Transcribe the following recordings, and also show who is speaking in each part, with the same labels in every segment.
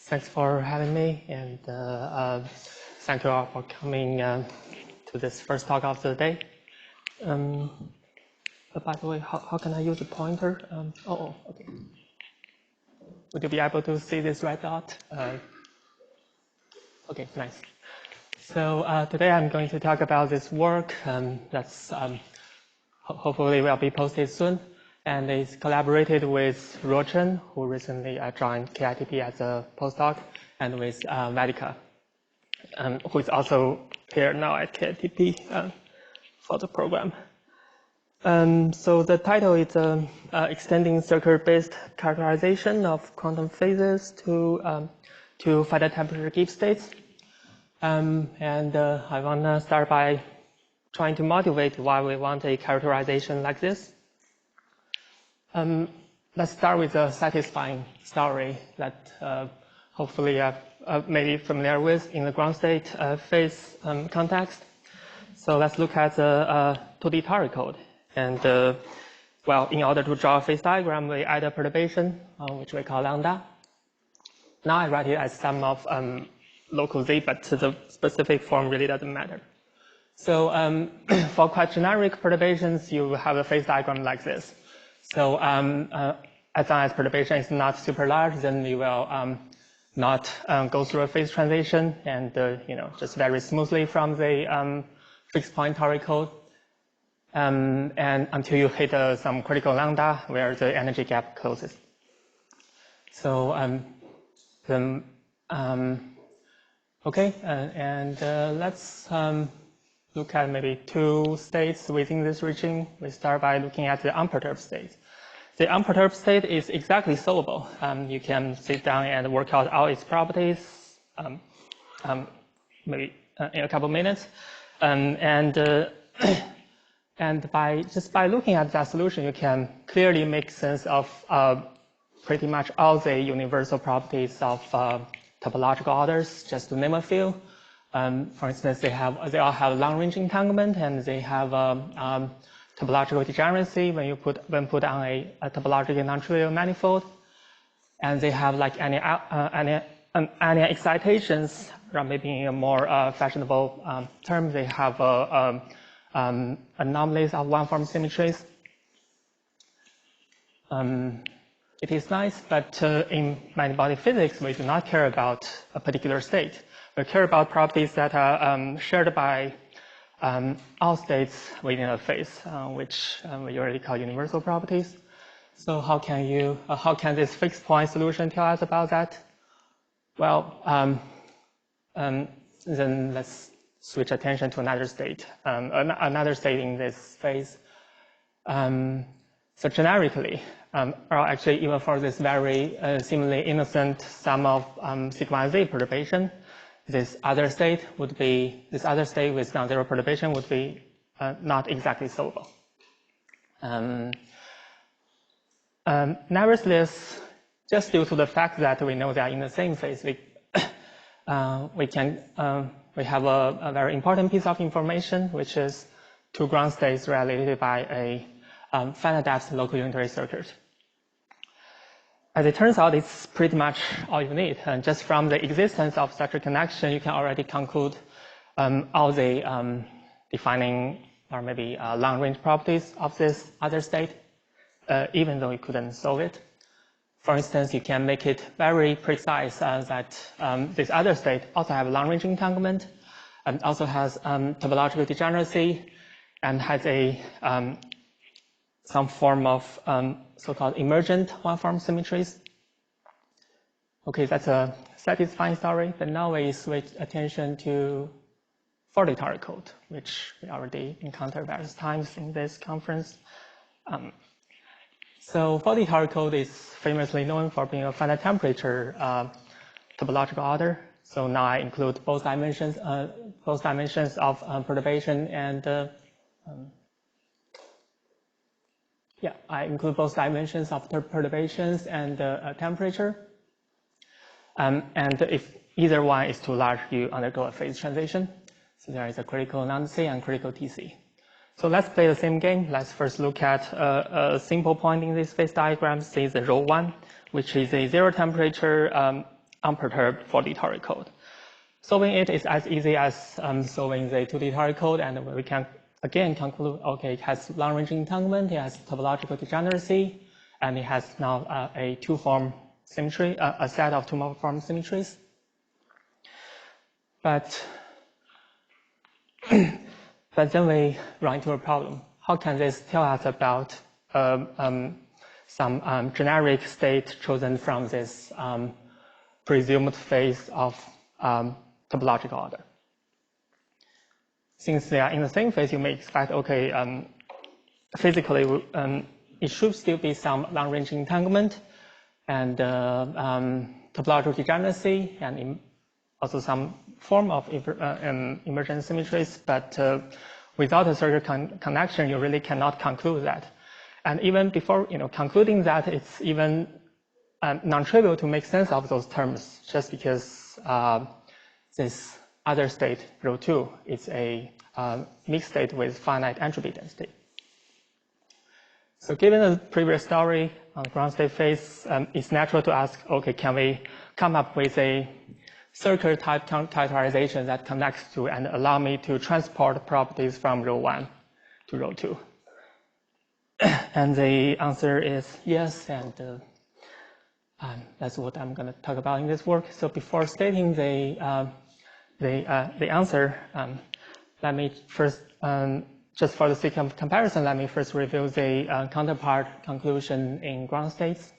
Speaker 1: Thanks for having me, and thank you all for coming to this first talk of the day. But by the way, how can I use the pointer? Okay. Would you be able to see this red dot? Okay, nice. So today I'm going to talk about this work that's hopefully will be posted soon. And it's collaborated with Rochen, who recently joined KITP as a postdoc, and with Vedika, who is also here now at KITP for the program. So the title is Extending Circuit-Based Characterization of Quantum Phases to Finite Temperature Gibbs States. And I want to start by trying to motivate why we want a characterization like this. Let's start with a satisfying story that hopefully you may be familiar with in the ground state phase context. So let's look at the 2D Tari code. And well, in order to draw a phase diagram, we add a perturbation, which we call lambda. Now I write it as sum of local z, but the specific form really doesn't matter. So for quite generic perturbations, you have a phase diagram like this. So as long as perturbation is not super large, then we will not go through a phase transition and just very smoothly from the fixed point Tari code, and until you hit some critical lambda where the energy gap closes. So okay, and let's look at maybe two states within this regime. We start by looking at the unperturbed state. The unperturbed state is exactly solvable. You can sit down and work out all its properties, maybe in a couple of minutes. And by looking at that solution, you can clearly make sense of pretty much all the universal properties of topological orders, just to name a few. For instance, they all have long-range entanglement, and they have topological degeneracy when put on a topologically non-trivial manifold, and they have like any excitations, or maybe in a more fashionable term, they have anomalies of one-form symmetries. It is nice, but in many-body physics, we do not care about a particular state. We care about properties that are shared by all states within a phase, which we already call universal properties. So how can this fixed point solution tell us about that? Well, then let's switch attention to another state in this phase. So generically, or actually even for this very seemingly innocent sum of sigma z perturbation, this other state with non-zero perturbation would be not exactly solvable. Nevertheless, just due to the fact that we know they are in the same phase, we have a very important piece of information, which is two ground states related by a finite depth local unitary circuit. As it turns out, it's pretty much all you need. And just from the existence of such a connection, you can already conclude all the defining or maybe long-range properties of this other state, even though you couldn't solve it. For instance, you can make it very precise that this other state also has long-range entanglement and also has topological degeneracy and has a some form of so-called emergent one-form symmetries. Okay, that's a satisfying story, but now we switch attention to 4D Tari code, which we already encountered various times in this conference. So 4D Tari code is famously known for being a finite temperature topological order. So now I include both dimensions of perturbation and I include both dimensions of perturbations and temperature. And if either one is too large, you undergo a phase transition. So there is a critical non-C and critical TC. So let's play the same game. Let's first look at a simple point in this phase diagram, say the rho 1, which is a zero temperature unperturbed 4D toric code. Solving it is as easy as solving the 2D toric code, and we can again conclude, okay, it has long-range entanglement, it has topological degeneracy, and it has now a two-form symmetry, a set of two-form symmetries. But then we run into a problem. How can this tell us about some generic state chosen from this presumed phase of topological order? Since they are in the same phase, you may expect, okay, physically, it should still be some long-range entanglement and topological degeneracy and also some form of emergent symmetries, but without a circular connection, you really cannot conclude that. And even before concluding that, it's even non-trivial to make sense of those terms, just because this other state, rho 2, is a mixed state with finite entropy density. So given the previous story on the ground state phase, it's natural to ask, okay, can we come up with a circular type characterization that connects to and allow me to transport properties from rho 1 to rho 2? And the answer is yes, and that's what I'm going to talk about in this work. So before stating the answer, let me first, just for the sake of comparison, let me first review the counterpart conclusion in ground states,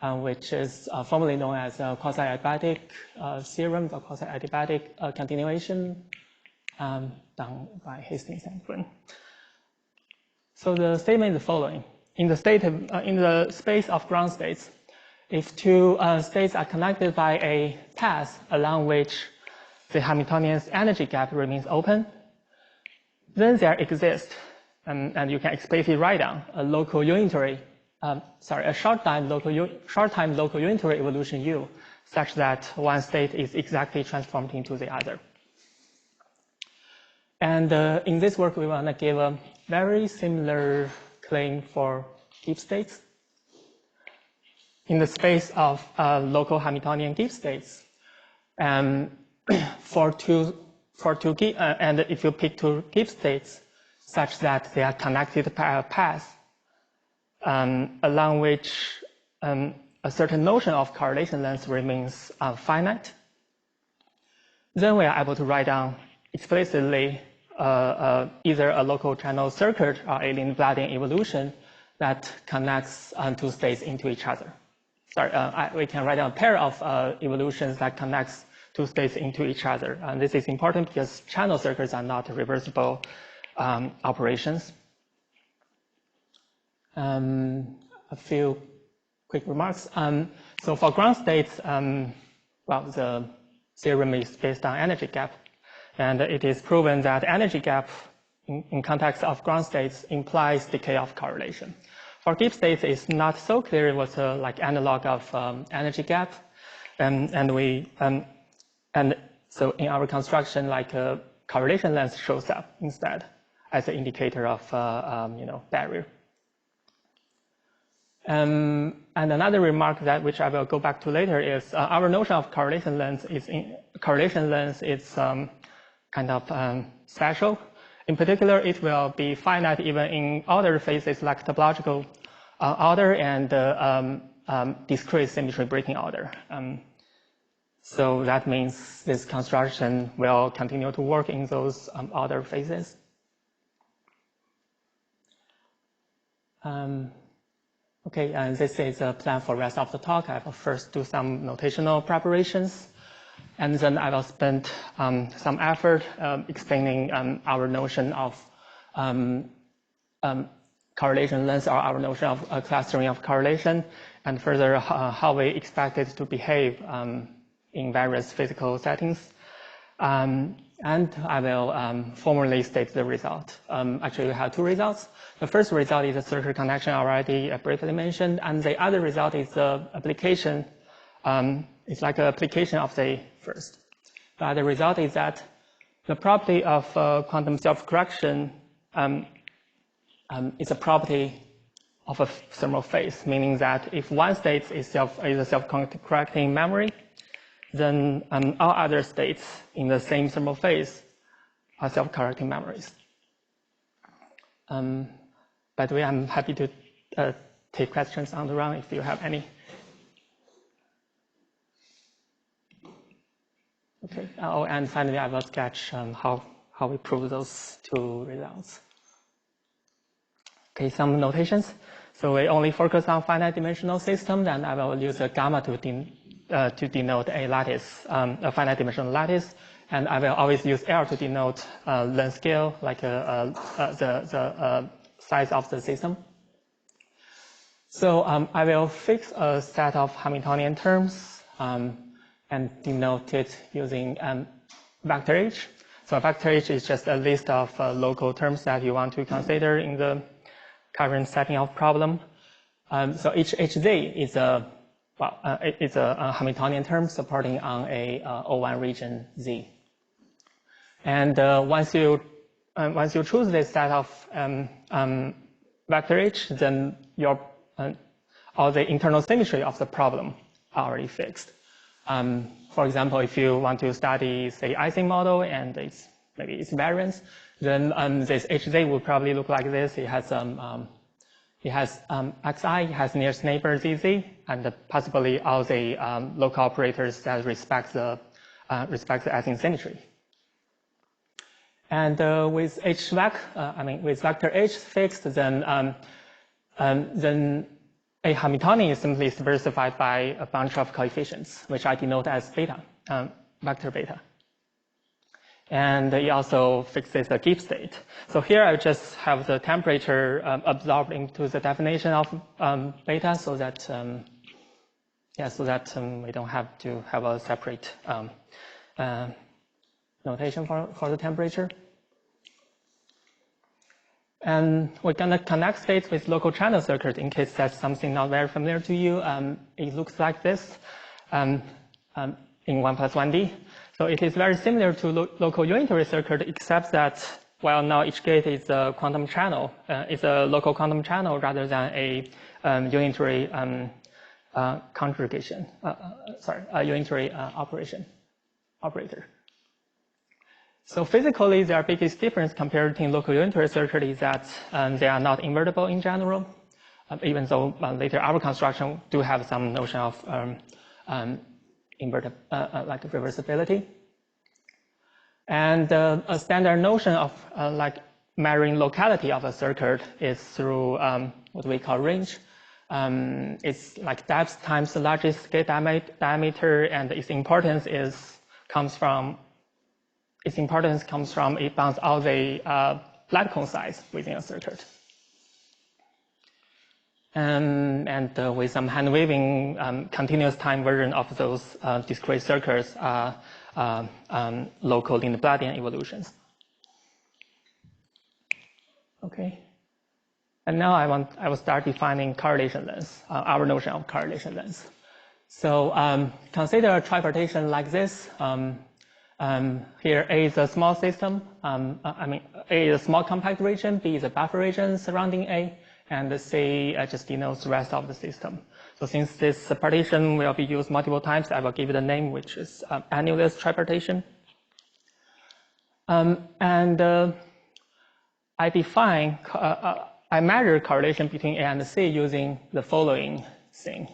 Speaker 1: which is formally known as quasi-adiabatic theorem, or quasi-adiabatic continuation, done by Hastings and Quinn. So the statement is the following: in the space of ground states, if two states are connected by a path along which the Hamiltonian's energy gap remains open, then there exists, and you can explicitly write down a local unitary, a short-time local unitary evolution U, such that one state is exactly transformed into the other. And in this work, we want to give a very similar claim for Gibbs states. In the space of local Hamiltonian Gibbs states, and if you pick two Gibbs states such that they are connected by a path along which a certain notion of correlation length remains finite, then we are able to write down explicitly either a local channel circuit or a Lindbladian evolution that connects two states into each other. We can write down a pair of evolutions that connects two states into each other. And this is important because channel circuits are not reversible operations. A few quick remarks. So for ground states, the theorem is based on energy gap. And it is proven that energy gap in context of ground states implies decay of correlation. For Gibbs states, it's not so clear it was like analog of energy gap. And so in our construction, like correlation length shows up instead as an indicator of barrier. And another remark which I will go back to later is our notion of correlation length is kind of special. In particular, it will be finite even in other phases like topological order and discrete symmetry breaking order. So that means this construction will continue to work in those other phases. Okay, and this is a plan for the rest of the talk. I will first do some notational preparations, and then I will spend some effort explaining our notion of correlation length, or our notion of clustering of correlation, and further how we expect it to behave in various physical settings. And I will formally state the result. Actually, we have two results. The first result is a circular connection already briefly mentioned, and the other result is the application. It's like an application of the first. But the result is that the property of quantum self-correction is a property of a thermal phase, meaning that if one state is a self-correcting memory, then all other states in the same thermal phase are self-correcting memories. By the way, I'm happy to take questions on the run if you have any. Okay, and finally, I will sketch how we prove those two results. Okay, some notations. So we only focus on finite dimensional systems, and I will use a gamma to denote a lattice, a finite dimensional lattice, and I will always use L to denote length scale, like the size of the system. So I will fix a set of Hamiltonian terms and denote it using vector H. So vector H is just a list of local terms that you want to consider in the current setting of problem. So each HZ is a Hamiltonian term supporting on a O1 region Z. And once you choose this set of vector H, then all the internal symmetry of the problem are already fixed. For example, if you want to study, say, Ising model and maybe its variance, then this HZ will probably look like this. It has xi, it has nearest neighbor ZZ, and possibly all the local operators that respect the Ising symmetry. And with with vector H fixed, then a Hamiltonian is simply diversified by a bunch of coefficients, which I denote as beta, vector beta. And it also fixes a Gibbs state. So here I just have the temperature absorbed into the definition of beta, so that we don't have to have a separate notation for the temperature. And we're going to connect states with local channel circuit in case that's something not very familiar to you. It looks like this in 1+1D. So it is very similar to local unitary circuit, except that, well, now each gate is a quantum channel. It's a local quantum channel rather than a unitary conjugation. A unitary operator. So physically, their biggest difference compared to local unitary circuit is that they are not invertible in general, even though later our construction do have some notion of like reversibility. And a standard notion of like measuring locality of a circuit is through what we call range. It's like depth times the largest gate diameter, and its importance comes from it bounds all the light cone size within a circuit. And with some hand-waving continuous time version of those discrete circuits are local Lindbladian evolutions. Okay. And now I will start defining correlation length, our notion of correlation length. So consider a tripartition like this. Here A is a small system. A is a small compact region, B is a buffer region surrounding A, and C just denotes the rest of the system. So since this partition will be used multiple times, I will give it a name, which is annulus tripartition. I measure correlation between A and C using the following thing,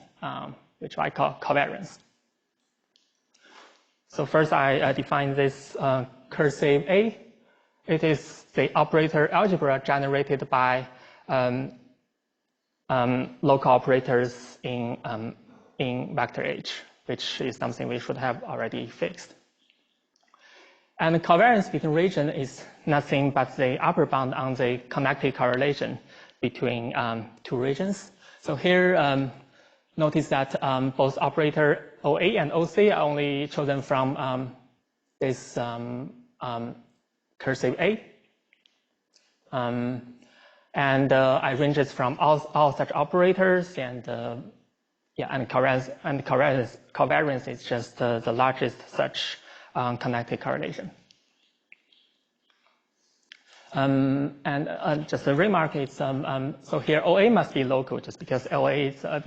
Speaker 1: which I call covariance. So first I define this cursive A. It is the operator algebra generated by local operators in vector H, which is something we should have already fixed. And the covariance between region is nothing but the upper bound on the connected correlation between two regions. So here, notice that both operator OA and OC are only chosen from this cursive A. I range it from all such operators, and covariance is just the largest such connected correlation. Just a remark, it's so here OA must be local, just because A is a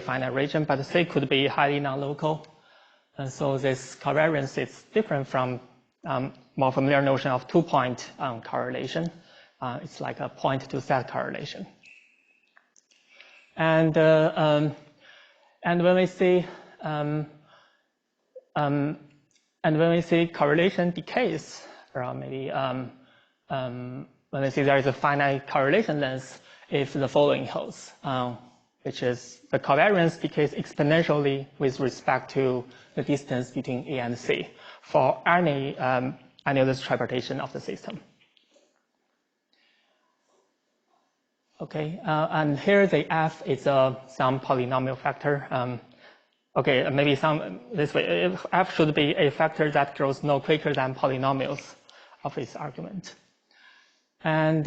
Speaker 1: finite region, but C could be highly non-local. And so this covariance is different from more familiar notion of two-point correlation. It's like a point-to-set correlation. And when we see correlation decays, or maybe when we see there is a finite correlation length, if the following holds, which is the covariance decays exponentially with respect to the distance between A and C for any annulus tripartition of the system. Okay, and here the f is some polynomial factor. Okay, maybe this way, f should be a factor that grows no quicker than polynomials of its argument. And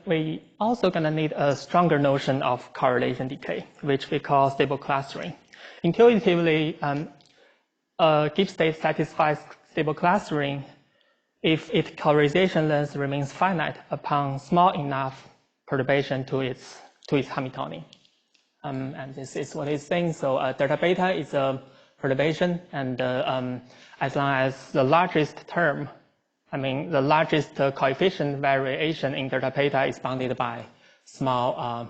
Speaker 1: we also gonna need a stronger notion of correlation decay, which we call stable clustering. Intuitively, Gibbs state satisfies stable clustering if its colorization length remains finite upon small enough perturbation to its Hamiltonian. And this is what it's saying. So delta beta is a perturbation, and as long as the largest term, the largest coefficient variation in delta beta is bounded by small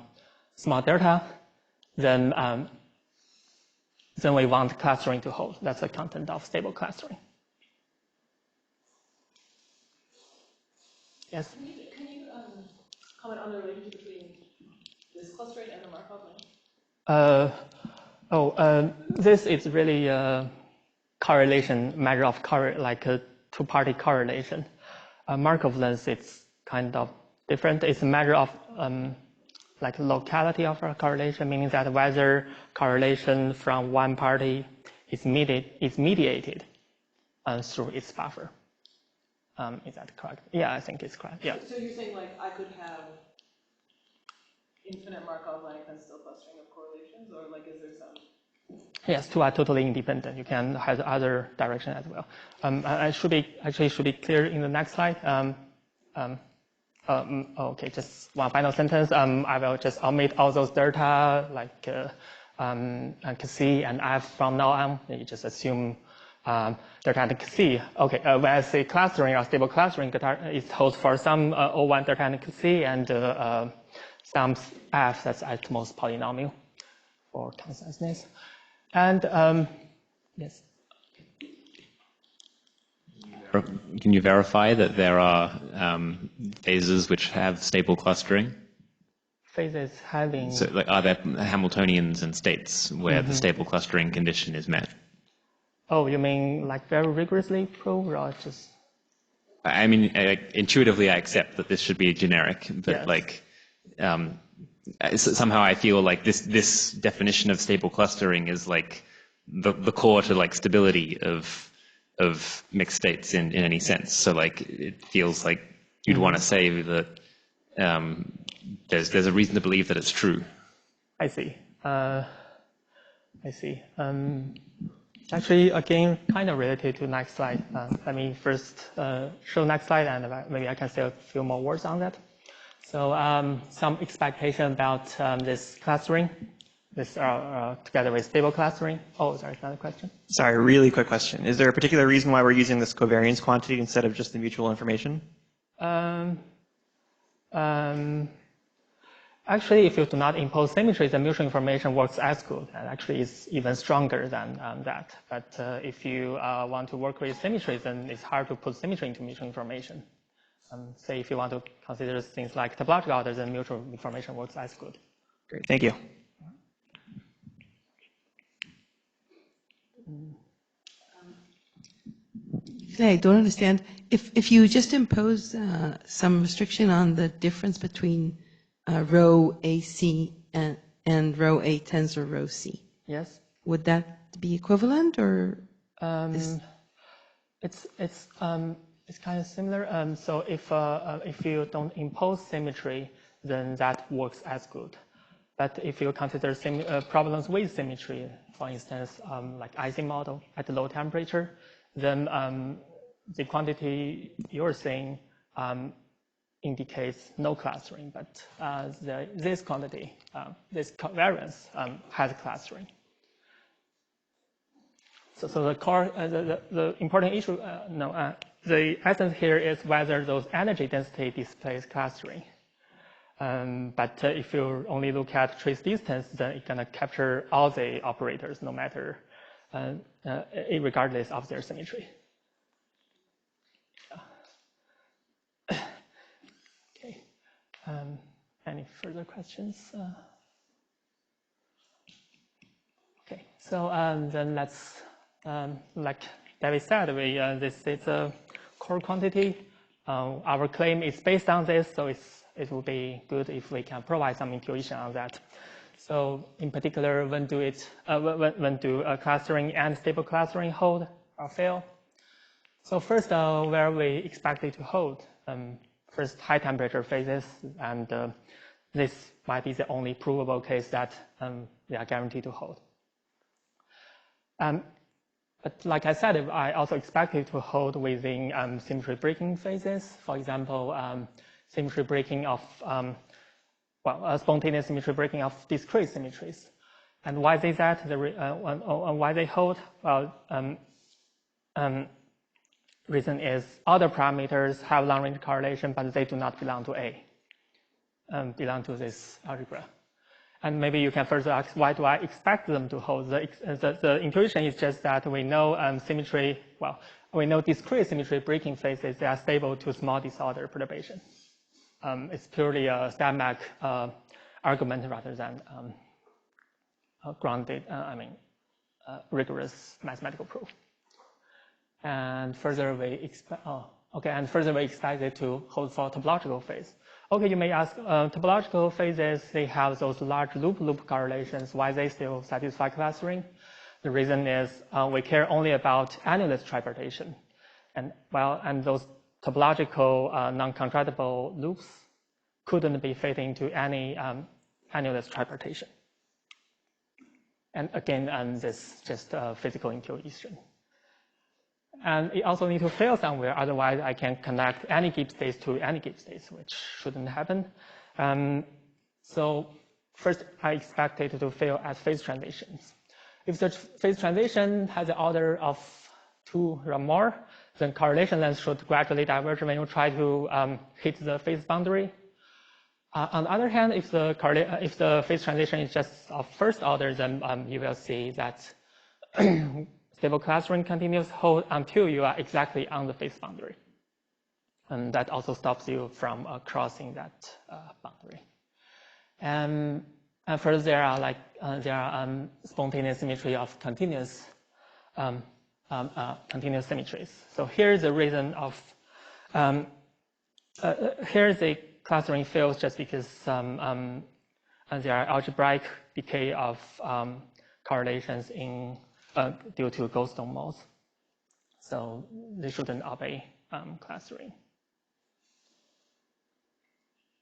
Speaker 1: delta, then we want clustering to hold. That's the content of stable clustering. Yes?
Speaker 2: Can you comment on the relationship between this clustering and the Markov length?
Speaker 1: This is really a correlation measure of like a two-party correlation. Markov length is kind of different. It's a measure of like locality of a correlation, meaning that whether correlation from one party is mediated through its buffer. Is that correct? Yeah, I think it's correct. Yeah.
Speaker 2: So you're saying like I could have infinite Markov length and still clustering of correlations, or like is there some?
Speaker 1: Yes, two are totally independent. You can have the other direction as well. I should be clear in the next slide. Okay, just one final sentence. I will just omit all those delta like C and F from now on. You just assume delta and C. Okay, when I say clustering or stable clustering, it holds for some O1 delta and C and some F that's at most polynomial for conciseness. And yes.
Speaker 3: Can you verify that there are phases which have stable clustering?
Speaker 1: Phases having.
Speaker 3: So, like, are there Hamiltonians and states where the stable clustering condition is met?
Speaker 1: Oh, you mean like very rigorously proved, or just?
Speaker 3: I mean, intuitively, I accept that this should be generic, but yes. Like, somehow I feel like this definition of stable clustering is like the core to like stability of mixed states in any sense. So like it feels like you'd want to say that there's a reason to believe that it's true.
Speaker 1: I see. Actually, again, kind of related to next slide. Let me first show next slide, and maybe I can say a few more words on that. So some expectation about this clustering, this together with stable clustering. Oh, sorry, another question.
Speaker 4: Sorry, really quick question. Is there a particular reason why we're using this covariance quantity instead of just the mutual information?
Speaker 1: Actually, if you do not impose symmetry, the mutual information works as good, and actually is even stronger than that. But if you want to work with symmetry, then it's hard to put symmetry into mutual information. Say if you want to consider things like topological order, then mutual information works as good.
Speaker 4: Great, thank you.
Speaker 5: I don't understand. If you just impose some restriction on the difference between row AC and row A tensor row C,
Speaker 1: yes,
Speaker 5: would that be equivalent, or?
Speaker 1: It's kind of similar. So if you don't impose symmetry, then that works as good. But if you consider problems with symmetry, for instance, like Ising model at low temperature, then the quantity you're seeing indicates no clustering, but this quantity, this covariance has clustering. So the core, the important issue, the essence here is whether those energy density displays clustering. But if you only look at trace distance, then it's gonna capture all the operators, no matter, regardless of their symmetry. Yeah. Okay. Any further questions? Okay. So then let's, like David said, this is a core quantity. Our claim is based on this, so it would be good if we can provide some intuition on that. So in particular, when do clustering and stable clustering hold or fail? So first, where we expect it to hold, first high temperature phases, and this might be the only provable case that they are guaranteed to hold. But like I said, I also expect it to hold within symmetry breaking phases. For example, symmetry breaking of, spontaneous symmetry breaking of discrete symmetries. And why is that? Why they hold? Well, reason is other parameters have long-range correlation, but they do not belong to A, belong to this algebra. And maybe you can further ask, why do I expect them to hold? The intuition is just that we know symmetry, we know discrete symmetry breaking phases, they are stable to small disorder perturbation. It's purely a StatMech argument rather than grounded, rigorous mathematical proof. And further we expect, it to hold for topological phase. Okay, you may ask, topological phases, they have those large loop-loop correlations. Why they still satisfy clustering? The reason is we care only about annulus tripartition. And those topological non-contractible loops couldn't be fit into any annulus tripartition. And again, this just physical intuition. And it also needs to fail somewhere, otherwise I can connect any Gibbs space to any Gibbs space, which shouldn't happen. So first, I expect it to fail at phase transitions. If the phase transition has an order of 2 or more, then correlation length should gradually diverge when you try to hit the phase boundary. On the other hand, if the phase transition is just of first order, then you will see that stable clustering continues hold until you are exactly on the phase boundary. And that also stops you from crossing that boundary. And further, there are spontaneous symmetry of continuous symmetries. So here's the reason of, here's the clustering fails just because there are algebraic decay of correlations in due to Goldstone modes. So they shouldn't obey clustering.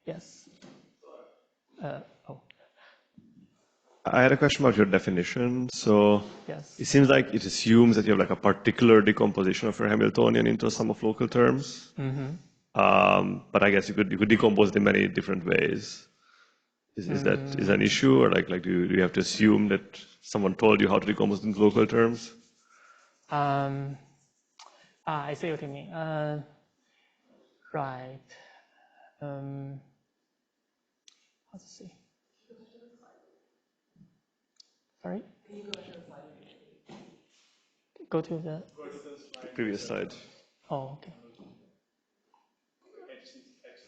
Speaker 1: Yes.
Speaker 6: I had a question about your definition. So
Speaker 1: yes.
Speaker 6: It seems like it assumes that you have like a particular decomposition of your Hamiltonian into a sum of local terms.
Speaker 1: Mm-hmm.
Speaker 6: But I guess you could decompose it in many different ways. Is that an issue, or like do you have to assume that someone told you how to decompose into local terms?
Speaker 1: I see what you mean. Right. Let's see. Sorry? Go to the
Speaker 6: previous slide.
Speaker 1: Oh, okay.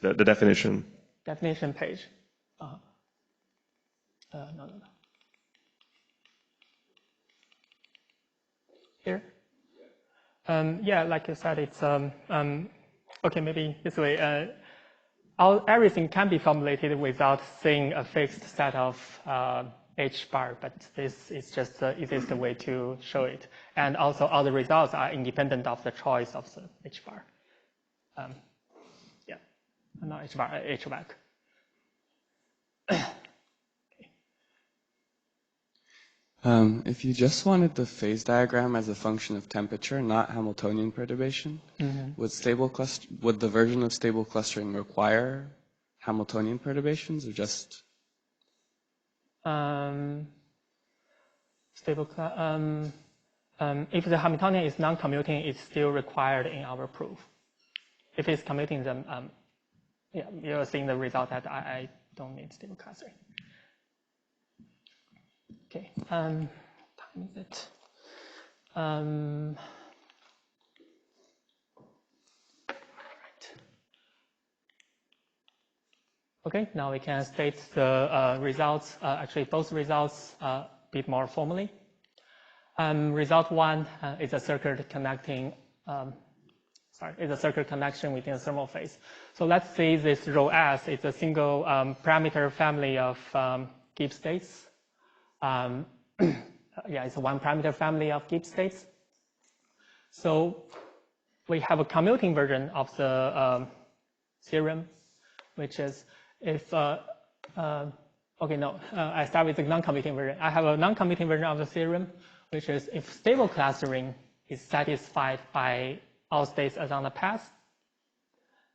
Speaker 6: The definition.
Speaker 1: Definition page. No. Here? Yeah, like you said, it's okay. Maybe this way. Everything can be formulated without seeing a fixed set of H bar, but this is just the easiest way to show it. And also, all the results are independent of the choice of the H bar. Yeah, not H bar, H back.
Speaker 7: If you just wanted the phase diagram as a function of temperature, not Hamiltonian perturbation, would the version of stable clustering require Hamiltonian perturbations, or just?
Speaker 1: if the Hamiltonian is non-commuting, it's still required in our proof. If it's commuting, then yeah, you're seeing the result that I don't need stable clustering. Okay, time is it? Right. Okay, now we can state the results, actually both results a bit more formally. Result one is a circuit connecting, is a circuit connection within a thermal phase. So let's say this rho S is a single parameter family of Gibbs states. Yeah, it's a one parameter family of Gibbs states. So we have a commuting version of the theorem, which is if, okay, no, I start with the non-commuting version. I have a non-commuting version of the theorem, which is if stable clustering is satisfied by all states along the path,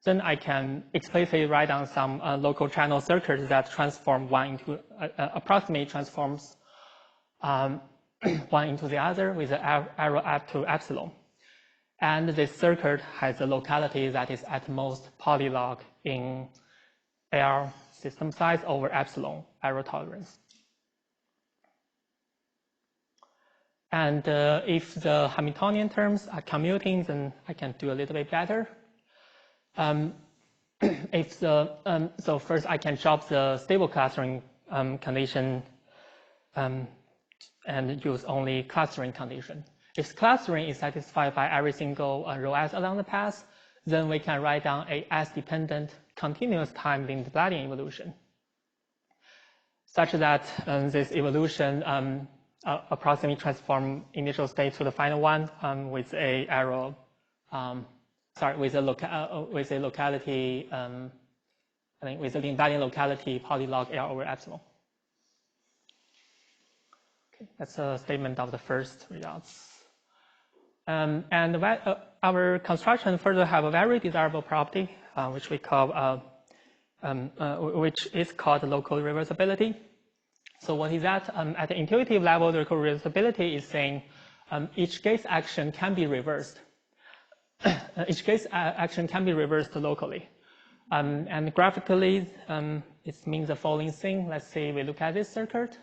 Speaker 1: then I can explicitly write down some local channel circuits that transform one into, approximately transforms one into the other with the arrow up to epsilon. And this circuit has a locality that is at most polylog in L system size over epsilon error tolerance. And if the Hamiltonian terms are commuting, then I can do a little bit better. If the so first I can drop the stable clustering condition and use only clustering condition. If clustering is satisfied by every single rho S along the path, then we can write down a S-dependent continuous time linear Bloodian evolution, such that this evolution approximately transform initial state to the final one with a arrow, with a locality, with the invariant locality polylog L over epsilon. Okay, that's a statement of the first results. And our construction further have a very desirable property, which we call, which is called local reversibility. So what is that? At the intuitive level, the local reversibility is saying each gate action can be reversed. Each gate action can be reversed locally. And graphically, it means the following thing. Let's say we look at this circuit,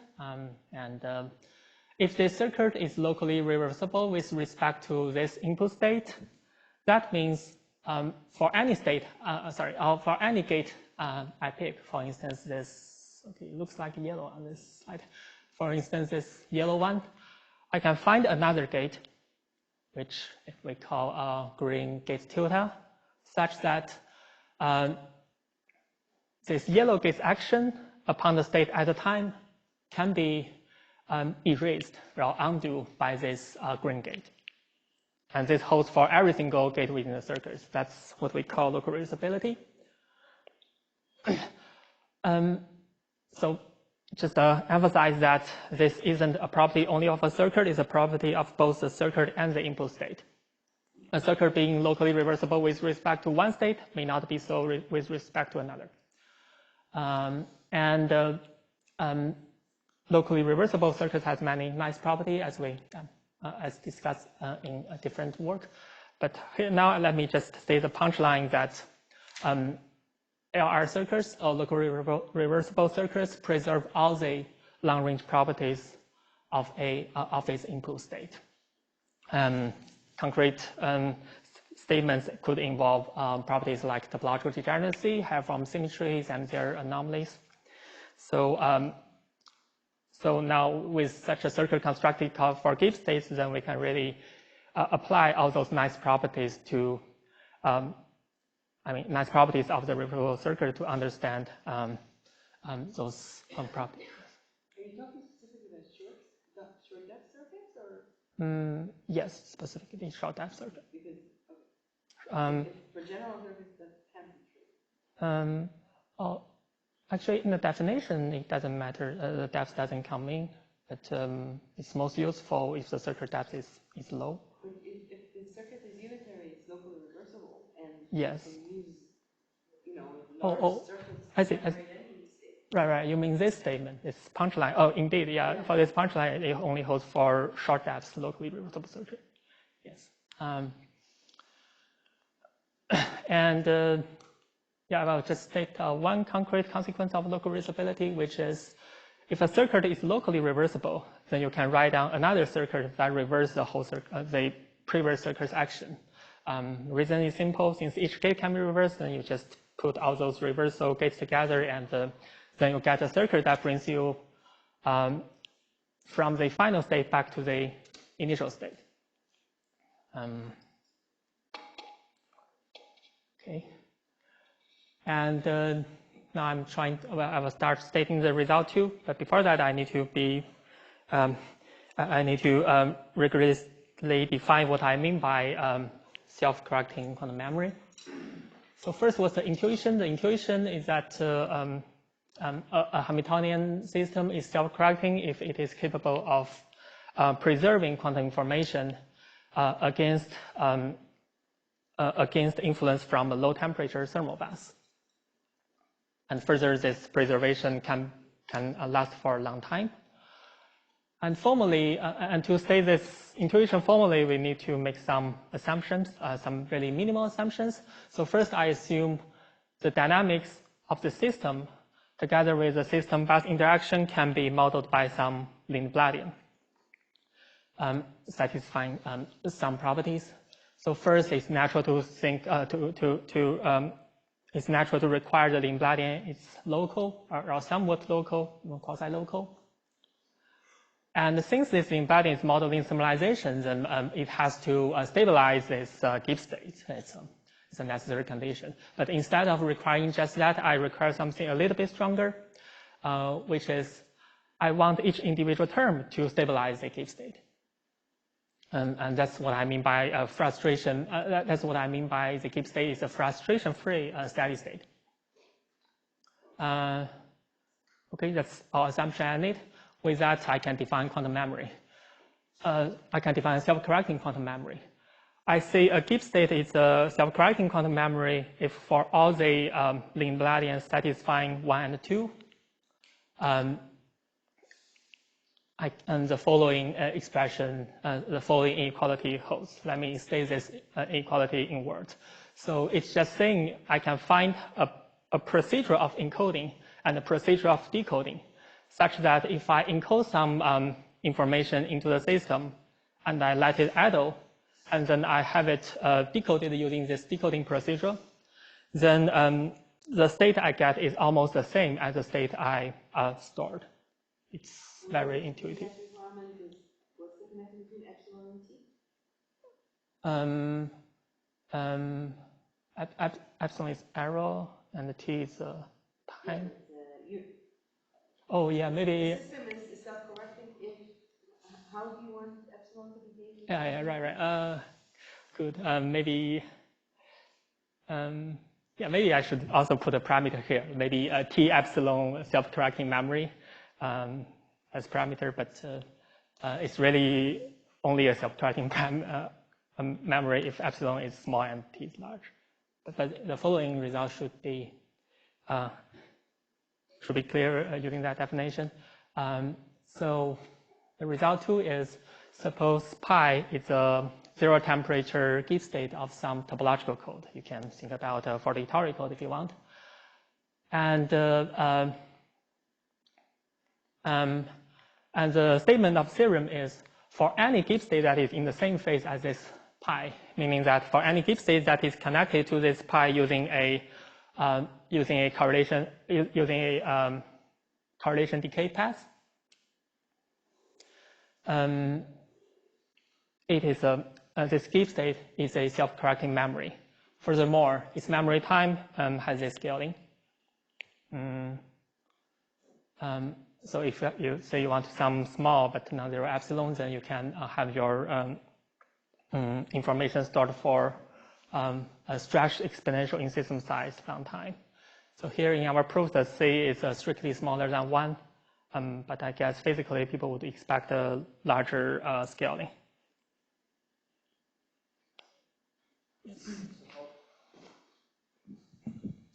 Speaker 1: if this circuit is locally reversible with respect to this input state, that means for any state, for any gate I pick, for instance, this, okay, it looks like yellow on this slide. For instance, this yellow one, I can find another gate, which we call green gate tilde, such that this yellow gate action upon the state at a time can be erased or undo by this green gate. And this holds for every single gate within the circuit. That's what we call local reversibility. So just emphasize that this isn't a property only of a circuit, it's a property of both the circuit and the input state. A circuit being locally reversible with respect to one state may not be so with respect to another. Locally reversible circuits has many nice properties as we as discussed in a different work. But here now let me just say the punchline that LR circuits or locally reversible circuits preserve all the long-range properties of its input state. Concrete statements could involve properties like topological degeneracy, Helmholtz symmetries, and their anomalies. So now with such a circuit constructed for Gibbs states, then we can really apply all those nice properties to, nice properties of the reversible circuit to understand those properties.
Speaker 2: Are you talking specifically about short depth circuits, or?
Speaker 1: Yes, specifically short depth circuit.
Speaker 2: Because, okay. For general circuits, that can be true.
Speaker 1: Actually, in the definition, it doesn't matter. The depth doesn't come in, but it's most useful if the circuit depth is low.
Speaker 2: But if the circuit is unitary, it's locally reversible, and
Speaker 1: yes.
Speaker 2: you can use, large circuits to generate any state.
Speaker 1: Right. You mean this statement, this punchline? Oh, indeed, yeah. For this punchline, it only holds for short depth locally reversible circuit. Yes. Yeah, I'll just state one concrete consequence of local reversibility, which is if a circuit is locally reversible, then you can write down another circuit that reverses the whole circuit, the previous circuit's action. Reason is simple. Since each gate can be reversed, then you just put all those reversal gates together, and then you get a circuit that brings you from the final state back to the initial state. Okay. And now I'm trying to, well, I will start stating the result too, but before that I need to rigorously define what I mean by self-correcting quantum memory. So first, what's the intuition? The intuition is that a Hamiltonian system is self-correcting if it is capable of preserving quantum information against influence from a low temperature thermal bath. And further, this preservation can last for a long time. And formally, and to state this intuition formally, we need to make some assumptions, some really minimal assumptions. So first, I assume the dynamics of the system together with the system-bath interaction can be modeled by some Lindbladian, satisfying some properties. So first, it's natural to think it's natural to require the Lindbladian is local or somewhat local, quasi-local. And since this Lindbladian is modeling thermalization, then it has to stabilize this Gibbs state. It's a necessary condition. But instead of requiring just that, I require something a little bit stronger, which is I want each individual term to stabilize the Gibbs state. And that's what I mean by frustration. That's what I mean by the Gibbs state is a frustration-free steady state. Okay, that's all assumption I need. With that, I can define quantum memory. I can define self-correcting quantum memory. I say a Gibbs state is a self-correcting quantum memory if for all the Lindbladians satisfying 1 and 2, and the following expression, the following inequality holds. Let me state this inequality in words. So it's just saying I can find a procedure of encoding and a procedure of decoding, such that if I encode some information into the system and I let it idle, and then I have it decoded using this decoding procedure, then the state I get is almost the same as the state I stored. It's very intuitive.
Speaker 2: What's the connection between epsilon and t?
Speaker 1: Epsilon is error and the t is time. Oh yeah, maybe.
Speaker 2: The system is self-correcting. How do you want epsilon to behave?
Speaker 1: Yeah, right. Good. Maybe. Yeah, maybe I should also put a parameter here. Maybe t epsilon self-correcting memory as parameter, but it's really only a self-correcting memory if epsilon is small and t is large. But the following result should be clear using that definition. So the result 2 is suppose pi is a 0 temperature Gibbs state of some topological code. You can think about for the Tori code if you want. And the statement of theorem is for any Gibbs state that is in the same phase as this pi, meaning that for any Gibbs state that is connected to this pi using a correlation decay path, it is this Gibbs state is a self-correcting memory. Furthermore, its memory time has a scaling. So if you say you want some small but non-zero epsilon, then you can have your information stored for a stretched exponential in system size long time. So here in our process, C is strictly smaller than 1, but I guess physically people would expect a larger scaling.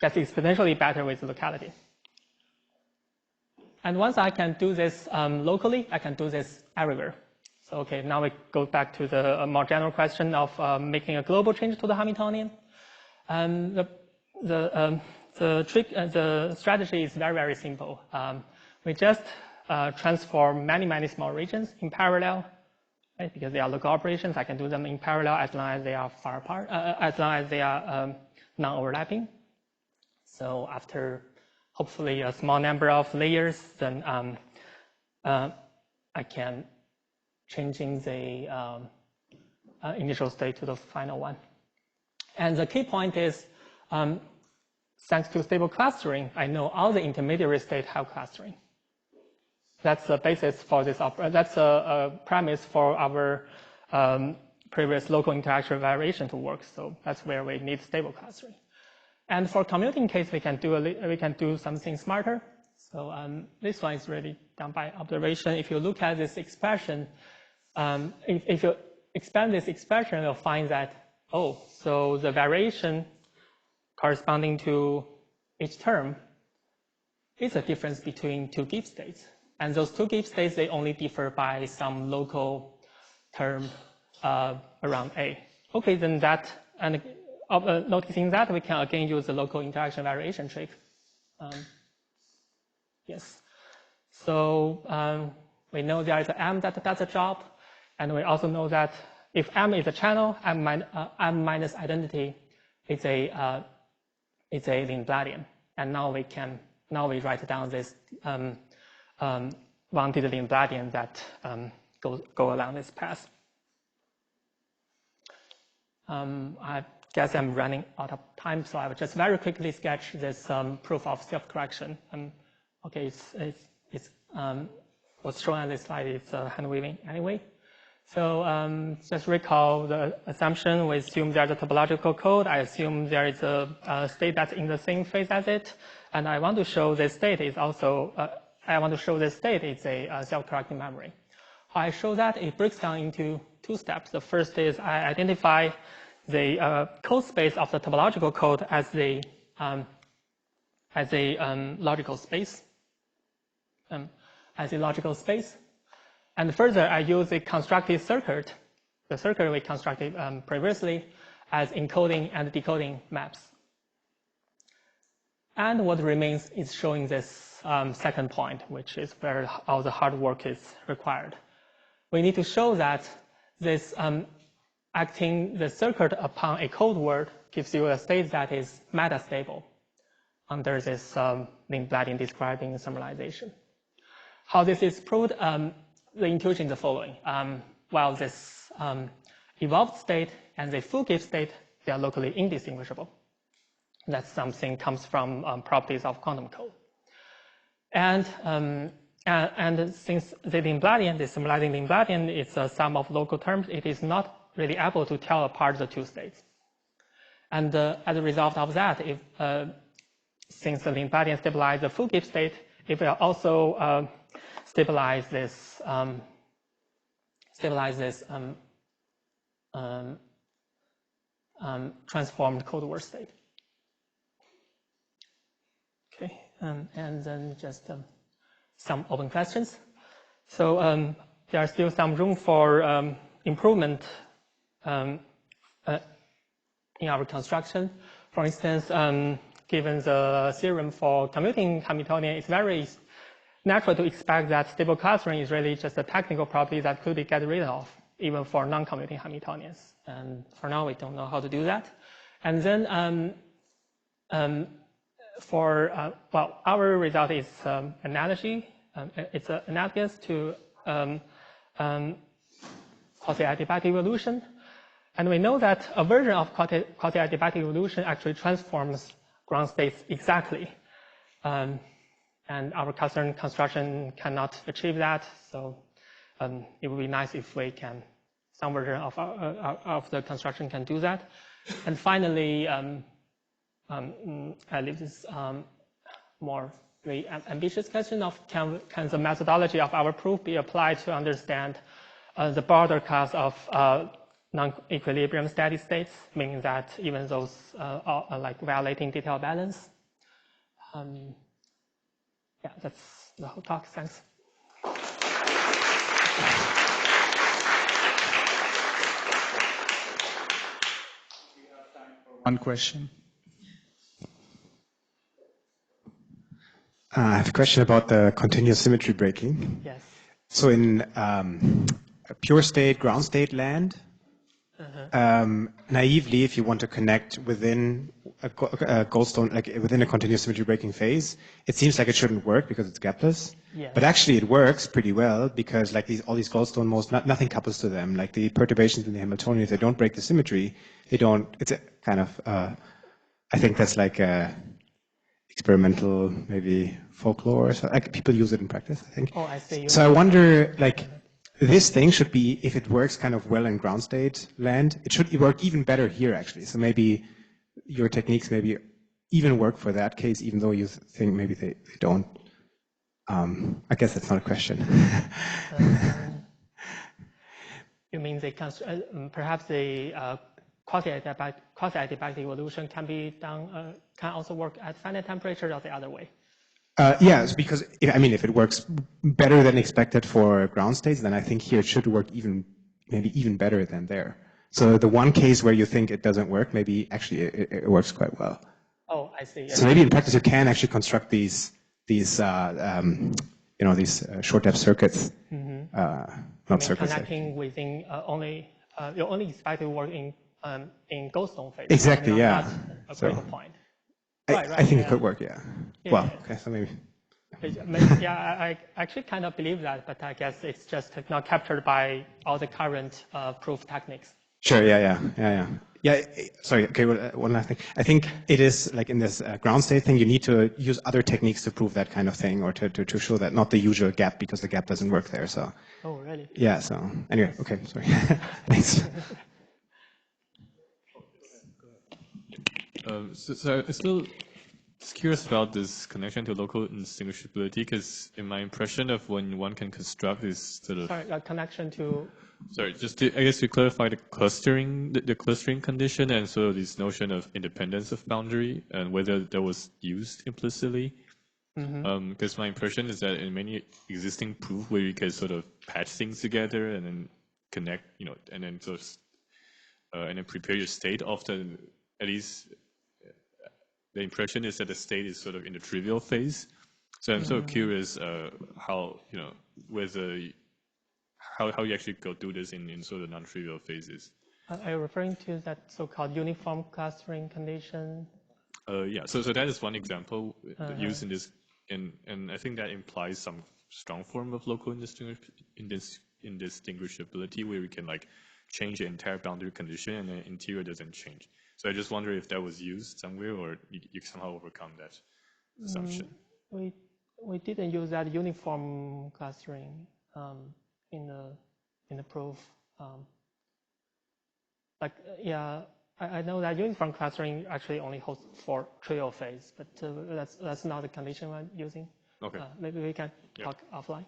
Speaker 1: gets exponentially better with locality. And once I can do this locally, I can do this everywhere. So okay, now we go back to the more general question of making a global change to the Hamiltonian. The strategy is very, very simple. We just transform many, many small regions in parallel, right? Because they are local operations. I can do them in parallel as long as they are far apart, as long as they are non-overlapping. So after hopefully a small number of layers, then I can changing the initial state to the final one. And the key point is, thanks to stable clustering, I know all the intermediary states have clustering. That's the basis for this. That's a premise for our previous local interaction variation to work. So that's where we need stable clustering. And for commuting case, we can do something smarter. So this one is really done by observation. If you look at this expression, if you expand this expression, you'll find that, oh, so the variation corresponding to each term is a difference between two Gibbs states. And those two Gibbs states, they only differ by some local term around A. Okay, then that, and noticing that, we can again use the local interaction variation trick. Yes. So we know there is an M that does a job. And we also know that if M is a channel, M minus identity is a Lindbladian. And now we write down this bounded Lindbladian that go along this path. I guess I'm running out of time, so I will just very quickly sketch this proof of self-correction. Okay, it's what's shown on this slide is hand waving anyway. So just recall the assumption. We assume there's a topological code. I assume there is a state that's in the same phase as it. And I want to show this state is also, a self-correcting memory. How I show that, it breaks down into two steps. The first is I identify the code space of the topological code as a logical space. And further, I use a constructed circuit, the circuit we constructed previously, as encoding and decoding maps. And what remains is showing this second point, which is where all the hard work is required. We need to show that this acting the circuit upon a code word gives you a state that is metastable under this Lindbladian describing summarization. How this is proved? The intuition is the following. While this evolved state and the full Gibbs state, they are locally indistinguishable. That something comes from properties of quantum code. And since the Lindbladian, the summarizing Lindbladian, is a sum of local terms, it is not really able to tell apart the two states. And as a result of that, if since the Lindbladian stabilizes the full Gibbs state, it will also stabilize this transformed code word state. Okay, and then just some open questions. So there are still some room for improvement in our construction. For instance, given the theorem for commuting Hamiltonian, it's very natural to expect that stable clustering is really just a technical property that could be get rid of, even for non-commuting Hamiltonians. And for now, we don't know how to do that. And then well, our result is analogy. It's analogous to quasi-adiabatic evolution. And we know that a version of quasi-adiabatic evolution actually transforms ground states exactly. And our current construction cannot achieve that. So it would be nice if we can, some version of the construction can do that. And finally, I leave this more very ambitious question of can the methodology of our proof be applied to understand the broader class of non-equilibrium steady states, meaning that even those are like violating detail balance. Yeah, that's the whole talk. Thanks.
Speaker 8: One question.
Speaker 9: I have a question about the continuous symmetry breaking.
Speaker 1: Yes.
Speaker 9: So in a pure state, ground state land, naively, if you want to connect within a goldstone, like within a continuous symmetry breaking phase, it seems like it shouldn't work because it's gapless.
Speaker 1: Yes.
Speaker 9: But actually it works pretty well because like all these goldstone modes, nothing couples to them. Like the perturbations in the Hamiltonian, they don't break the symmetry. They don't, it's a kind of, I think that's like a experimental, maybe folklore. So like people use it in practice, I think.
Speaker 1: Oh, I see.
Speaker 9: So I wonder, like, this thing should be, if it works kind of well in ground state land, it should work even better here, actually. So maybe your techniques maybe even work for that case, even though you think maybe they don't. I guess that's not a question.
Speaker 1: You mean they perhaps the quasi-adiabatic evolution can be done, can also work at finite temperature or the other way?
Speaker 9: Yes, because if it works better than expected for ground states, then I think here it should work maybe even better than there. So the one case where you think it doesn't work, maybe actually it works quite well.
Speaker 1: Oh, I see.
Speaker 9: So maybe in practice you can actually construct these short depth circuits, not circuits.
Speaker 1: Connecting within you only expect to work in goldstone phase.
Speaker 9: Exactly.
Speaker 1: Not a critical point.
Speaker 9: I think it could work, yeah. Well, okay, so maybe.
Speaker 1: Yeah, I actually kind of believe that, but I guess it's just not captured by all the current proof techniques.
Speaker 9: Sure, yeah. Sorry, okay, well, one last thing. I think it is like in this ground state thing, you need to use other techniques to prove that kind of thing, or to show that, not the usual gap, because the gap doesn't work there, so.
Speaker 1: Oh, really?
Speaker 9: Yeah, so, anyway, okay, sorry. Thanks.
Speaker 10: So I'm still curious about this connection to local indistinguishability, because in my impression of when one can construct this sort of...
Speaker 1: Sorry, a connection to...
Speaker 10: Sorry, just to, I guess, to clarify the clustering condition and sort of this notion of independence of boundary and whether that was used implicitly. Because my impression is that in many existing proof where you can sort of patch things together and then connect, and then sort of, and then prepare your state, often, at least, the impression is that the state is sort of in the trivial phase. So I'm sort of curious how, whether, how you actually go do this in sort of non-trivial phases.
Speaker 1: Are you referring to that so-called uniform clustering condition?
Speaker 10: Yeah, so that is one example used in this, and I think that implies some strong form of local indistinguishability where we can like change the entire boundary condition and the interior doesn't change. So I just wonder if that was used somewhere, or you somehow overcome that assumption.
Speaker 1: We didn't use that uniform clustering in the proof. I know that uniform clustering actually only holds for trivial phase, but that's not the condition we're using.
Speaker 10: Okay.
Speaker 1: Maybe we can talk offline.